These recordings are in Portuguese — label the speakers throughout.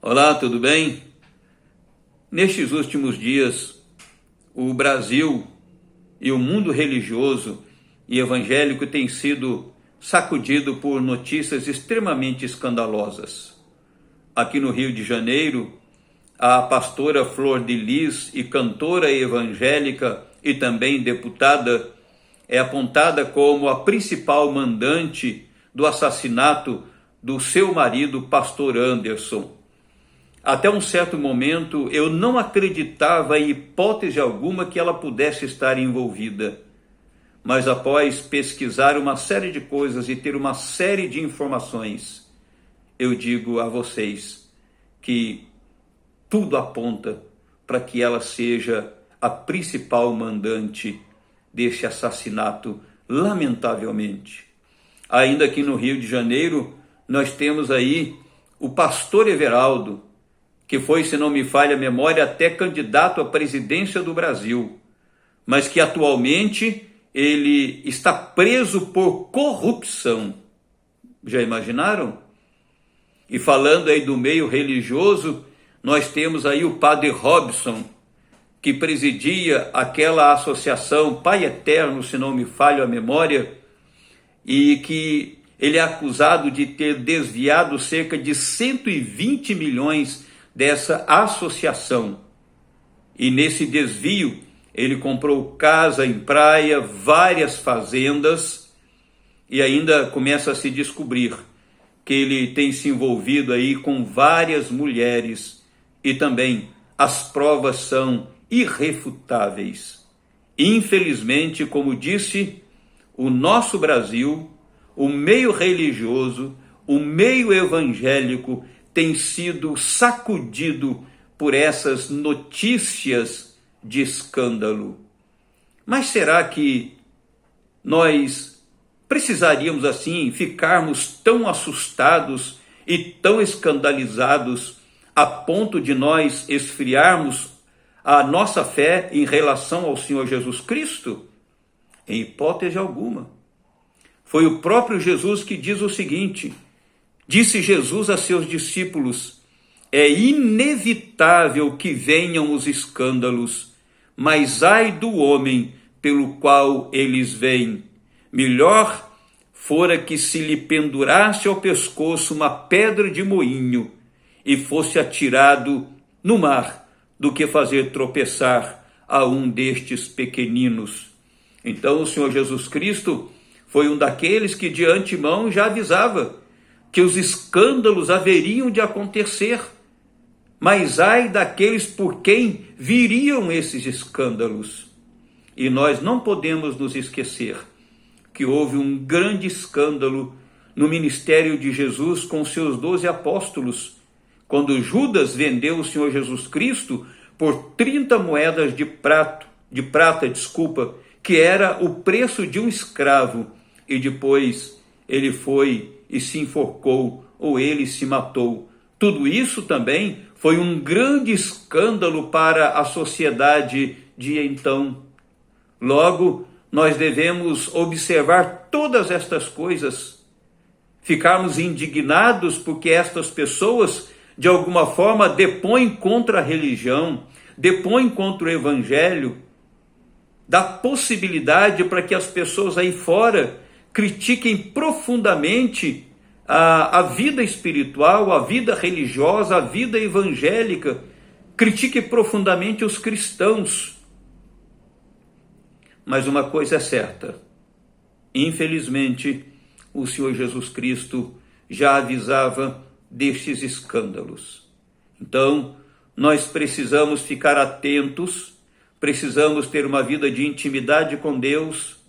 Speaker 1: Olá, tudo bem? Nestes últimos dias, o Brasil e o mundo religioso e evangélico têm sido sacudido por notícias extremamente escandalosas. Aqui no Rio de Janeiro, a pastora Flor de Lis e cantora evangélica e também deputada é apontada como a principal mandante do assassinato do seu marido, pastor Anderson. Até um certo momento, eu não acreditava em hipótese alguma que ela pudesse estar envolvida. Mas após pesquisar uma série de coisas e ter uma série de informações, eu digo a vocês que tudo aponta para que ela seja a principal mandante desse assassinato, lamentavelmente. Ainda aqui no Rio de Janeiro, nós temos aí o pastor Everaldo, que foi, se não me falha a memória, até candidato à presidência do Brasil, mas que atualmente ele está preso por corrupção. Já imaginaram? E falando aí do meio religioso, nós temos aí o padre Robson, que presidia aquela associação Pai Eterno, se não me falha a memória, e que ele é acusado de ter desviado cerca de 120 milhões dessa associação. E nesse desvio, ele comprou casa em praia, várias fazendas, e ainda começa a se descobrir que ele tem se envolvido aí com várias mulheres, e também as provas são irrefutáveis. Infelizmente, como disse, o nosso Brasil, o meio religioso, o meio evangélico tem sido sacudido por essas notícias de escândalo. Mas será que nós precisaríamos assim ficarmos tão assustados e tão escandalizados a ponto de nós esfriarmos a nossa fé em relação ao Senhor Jesus Cristo? Em hipótese alguma. Foi o próprio Jesus que diz o seguinte: disse Jesus a seus discípulos: é inevitável que venham os escândalos, mas ai do homem pelo qual eles vêm. Melhor fora que se lhe pendurasse ao pescoço uma pedra de moinho e fosse atirado no mar, do que fazer tropeçar a um destes pequeninos. Então o Senhor Jesus Cristo foi um daqueles que de antemão já avisava que os escândalos haveriam de acontecer, mas ai daqueles por quem viriam esses escândalos. E nós não podemos nos esquecer que houve um grande escândalo no ministério de Jesus com seus 12 apóstolos, quando Judas vendeu o Senhor Jesus Cristo por 30 moedas de prata, que era o preço de um escravo, e depois ele foi e se enforcou, ou ele se matou. Tudo isso também foi um grande escândalo para a sociedade de então. Logo, nós devemos observar todas estas coisas, ficarmos indignados porque estas pessoas, de alguma forma, depõem contra a religião, depõem contra o evangelho, dá possibilidade para que as pessoas aí fora critiquem profundamente a vida espiritual, a vida religiosa, a vida evangélica, critique profundamente os cristãos. Mas uma coisa é certa: infelizmente, o Senhor Jesus Cristo já avisava destes escândalos. Então, nós precisamos ficar atentos, precisamos ter uma vida de intimidade com Deus,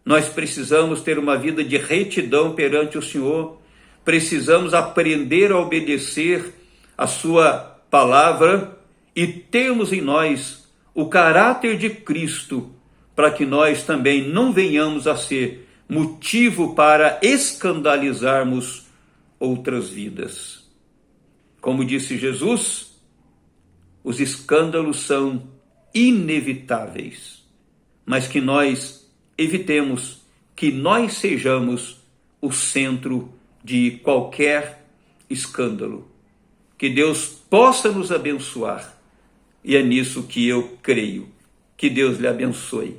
Speaker 1: nós precisamos ter uma vida de retidão perante o Senhor, precisamos aprender a obedecer a sua palavra e termos em nós o caráter de Cristo, para que nós também não venhamos a ser motivo para escandalizarmos outras vidas. Como disse Jesus, os escândalos são inevitáveis, mas que nós evitemos que nós sejamos o centro de qualquer escândalo. que Deus possa nos abençoar. E é nisso que eu creio. Que Deus lhe abençoe.